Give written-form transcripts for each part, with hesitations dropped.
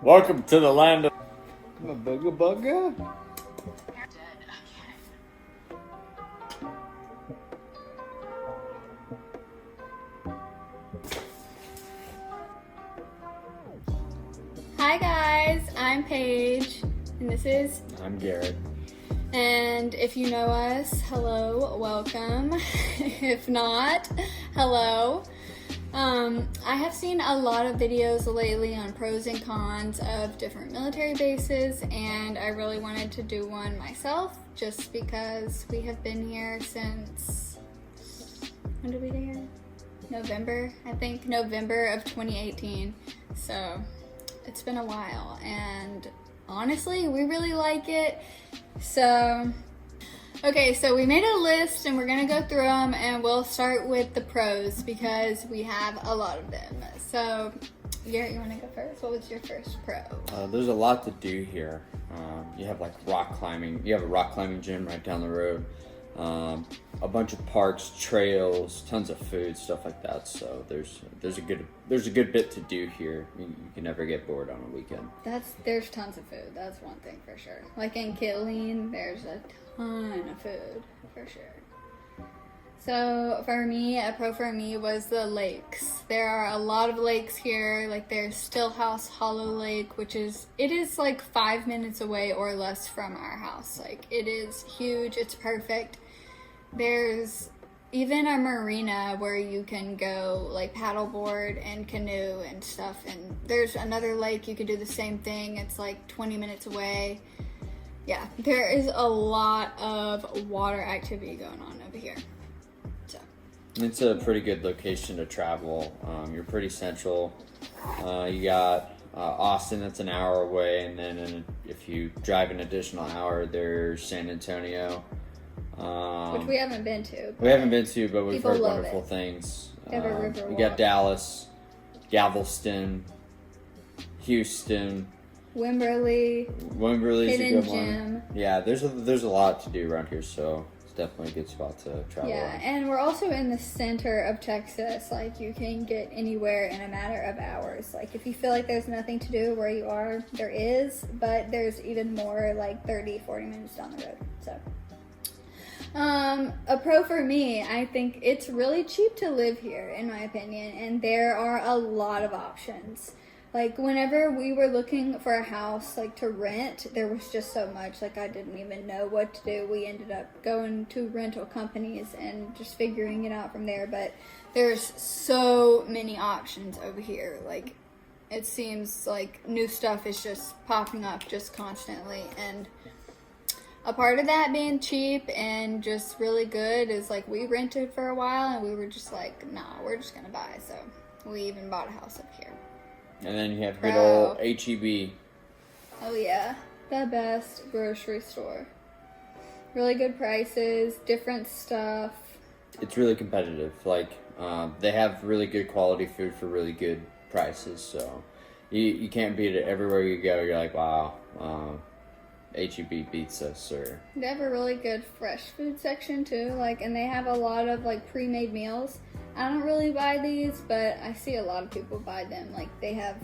Welcome to the land of Bugga bugga. Hi guys, I'm Paige, and this is... I'm Garrett. And if you know us, hello, welcome. If not, hello. I have seen a lot of videos lately on pros and cons of different military bases, and I really wanted to do one myself just because we have been here since... When did we get here? November, I think. November of 2018. So it's been a while, and honestly, we really like it. So, okay, so we made a list and we're gonna go through them, and we'll start with the pros because we have a lot of them. So, Garrett, you wanna go first? What was your first pro? There's a lot to do here. You have like rock climbing. You have a rock climbing gym right down the road. A bunch of parks, trails, tons of food, stuff like that. So there's a good bit to do here. You can never get bored on a weekend. There's tons of food. That's one thing for sure. Like in Killeen, there's a ton of food for sure. So for me, a pro for me was the lakes. There are a lot of lakes here. Like there's Stillhouse Hollow Lake, it is like 5 minutes away or less from our house. Like it is huge. It's perfect. There's even a marina where you can go like paddleboard and canoe and stuff. And there's another lake you could do the same thing. It's like 20 minutes away. Yeah, there is a lot of water activity going on over here. So It's a pretty good location to travel. You're pretty central. You got Austin, that's an hour away, and then if you drive an additional hour, there's San Antonio. which we haven't been to. We haven't been to, but we've People heard love wonderful it. things. They have a river You got walk. Dallas, Galveston, Houston, Wimberly, Wimberly's a Hidden good one. Gem. Yeah, there's a lot to do around here, so it's definitely a good spot to travel. Yeah, around. and we're also in the center of Texas. Like you can get anywhere in a matter of hours. Like if you feel like there's nothing to do where you are, there is, but there's even more like 30, 40 minutes down the road. So a pro for me, I think it's really cheap to live here, in my opinion, and there are a lot of options. Like, whenever we were looking for a house, like, to rent, there was just so much. Like, I didn't even know what to do. We ended up going to rental companies and just figuring it out from there. But there's so many options over here. Like, it seems like new stuff is just popping up just constantly. And a part of that being cheap and just really good is, like, we rented for a while and we were just like, nah, we're just gonna buy. So we even bought a house up here. And then you have good Pro. old HEB. Oh yeah, the best grocery store. Really good prices, different stuff. It's really competitive. Like, they have really good quality food for really good prices, so you can't beat it. Everywhere you go, you're like, wow, HEB beats us, or... They have a really good fresh food section too, like, and they have a lot of like pre-made meals. I don't really buy these, but I see a lot of people buy them. Like they have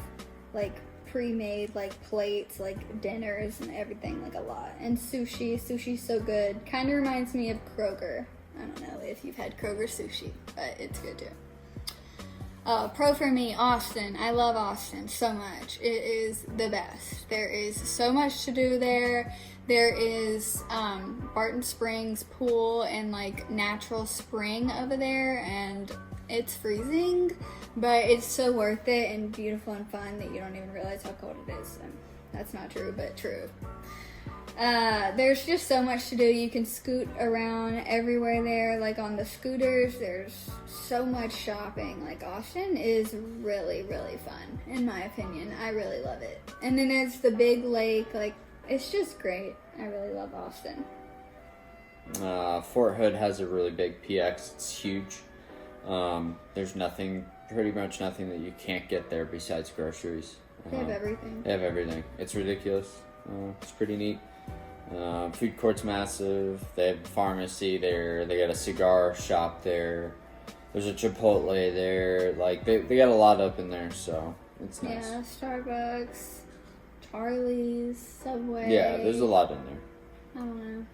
like pre-made like plates, like dinners and everything, like a lot. And sushi's so good. Kind of reminds me of Kroger. I don't know if you've had Kroger sushi, but it's good too. Pro for me, Austin. I love Austin so much. It is the best. There is so much to do there. There is Barton Springs pool and like natural spring over there, and it's freezing, but it's so worth it and beautiful and fun that you don't even realize how cold it is. And that's not true, but true. There's just so much to do. You can scoot around everywhere there, like on the scooters. There's so much shopping. Like Austin is really, really fun, in my opinion. I really love it. And then there's the big lake. Like, it's just great. I really love Austin. Fort Hood has a really big PX. It's huge. There's pretty much nothing that you can't get there besides groceries. They have everything. They have everything. It's ridiculous. It's pretty neat. Food court's massive. They have a pharmacy there. They got a cigar shop there. There's a Chipotle there. Like they got a lot up in there, so it's nice. Yeah, Starbucks. Harley's, Subway. Yeah, there's a lot in there. I don't know.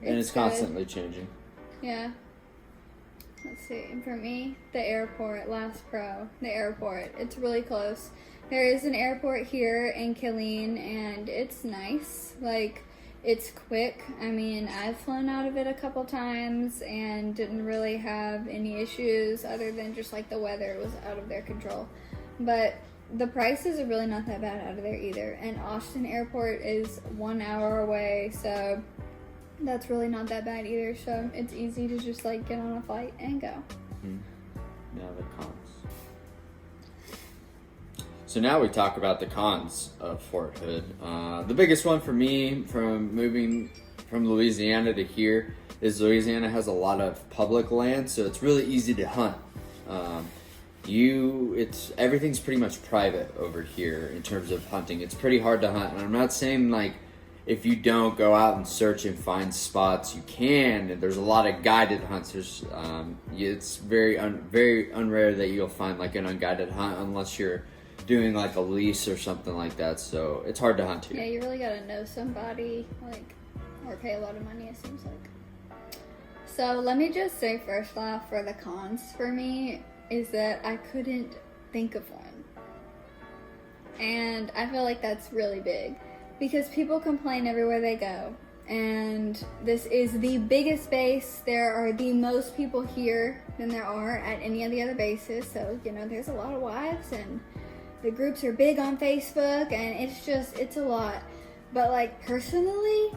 And it's good. constantly changing. Yeah. Let's see. And for me, the airport, Last Pro, the airport. It's really close. There is an airport here in Killeen, and it's nice. Like, it's quick. I mean, I've flown out of it a couple times and didn't really have any issues other than just like the weather was out of their control. But the prices are really not that bad out of there either. And Austin Airport is 1 hour away, so that's really not that bad either. So it's easy to just like get on a flight and go. Now the cons. So now we talk about the cons of Fort Hood. The biggest one for me from moving from Louisiana to here is Louisiana has a lot of public land, so it's really easy to hunt. Everything's pretty much private over here in terms of hunting. It's pretty hard to hunt, and I'm not saying like if you don't go out and search and find spots, you can. And there's a lot of guided hunts. It's very unrare that you'll find like an unguided hunt unless you're doing like a lease or something like that. So it's hard to hunt here. Yeah, you really gotta know somebody, like, or pay a lot of money, it seems like. So let me just say first off, for the cons for me, is that I couldn't think of one. And I feel like that's really big. Because people complain everywhere they go. And this is the biggest base. There are the most people here than there are at any of the other bases. So, you know, there's a lot of wives, and the groups are big on Facebook, and it's a lot. But like personally,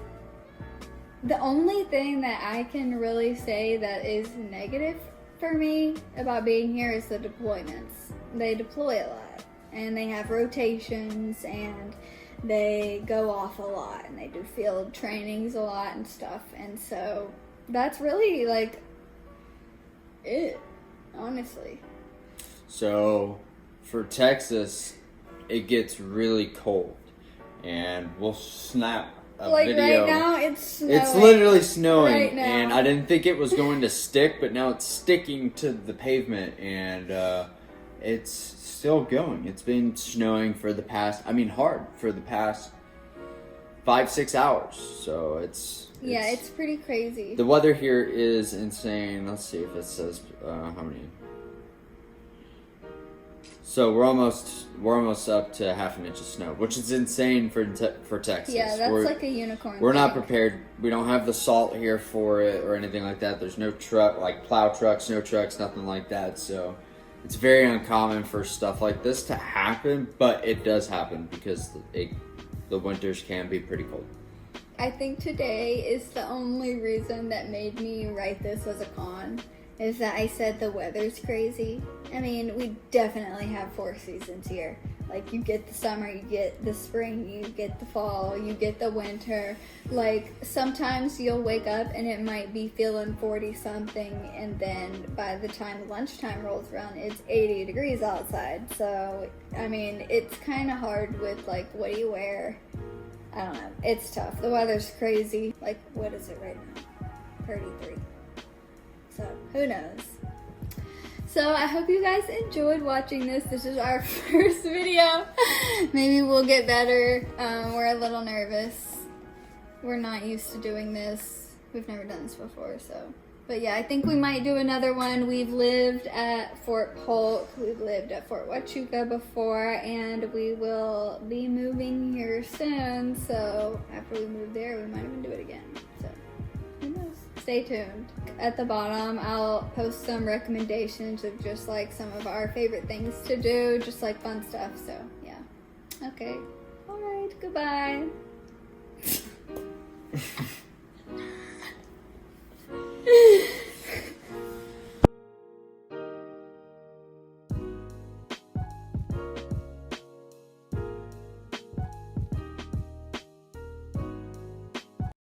the only thing that I can really say that is negative for me about being here is the deployments. They deploy a lot, and they have rotations, and they go off a lot, and they do field trainings a lot and stuff. And so that's really like it, honestly. So for Texas, it gets really cold, and we'll snap a like video. Right now, it's snowing. It's literally snowing, right now. and I didn't think it was going to stick, but now it's sticking to the pavement, and it's still going. It's been snowing for the past 5-6 hours, so it's pretty crazy. the weather here is insane. Let's see if it says how many. So we're almost up to half an inch of snow, which is insane for Texas. Yeah, that's like a unicorn. We're not thing. prepared. We don't have the salt here for it or anything like that. There's no truck, like plow trucks, snow trucks, nothing like that. So it's very uncommon for stuff like this to happen, but it does happen because the winters can be pretty cold. I think today is the only reason that made me write this as a con, is that I said the weather's crazy. I mean, we definitely have 4 seasons here. Like, you get the summer, you get the spring, you get the fall, you get the winter. Like, sometimes you'll wake up and it might be feeling 40-something, and then by the time lunchtime rolls around, it's 80 degrees outside. So, I mean, it's kind of hard with, like, what do you wear? I don't know. It's tough. The weather's crazy. Like, what is it right now? 33. So, who knows? So, I hope you guys enjoyed watching this. This is our first video. Maybe we'll get better. We're a little nervous. We're not used to doing this. We've never done this before, so. But yeah, I think we might do another one. We've lived at Fort Polk. We've lived at Fort Huachuca before, and we will be moving here soon. So, after we move there, we might even do it again. So, who knows? Stay tuned. At the bottom, I'll post some recommendations of just like some of our favorite things to do, just like fun stuff. So, yeah. Okay. All right. Goodbye.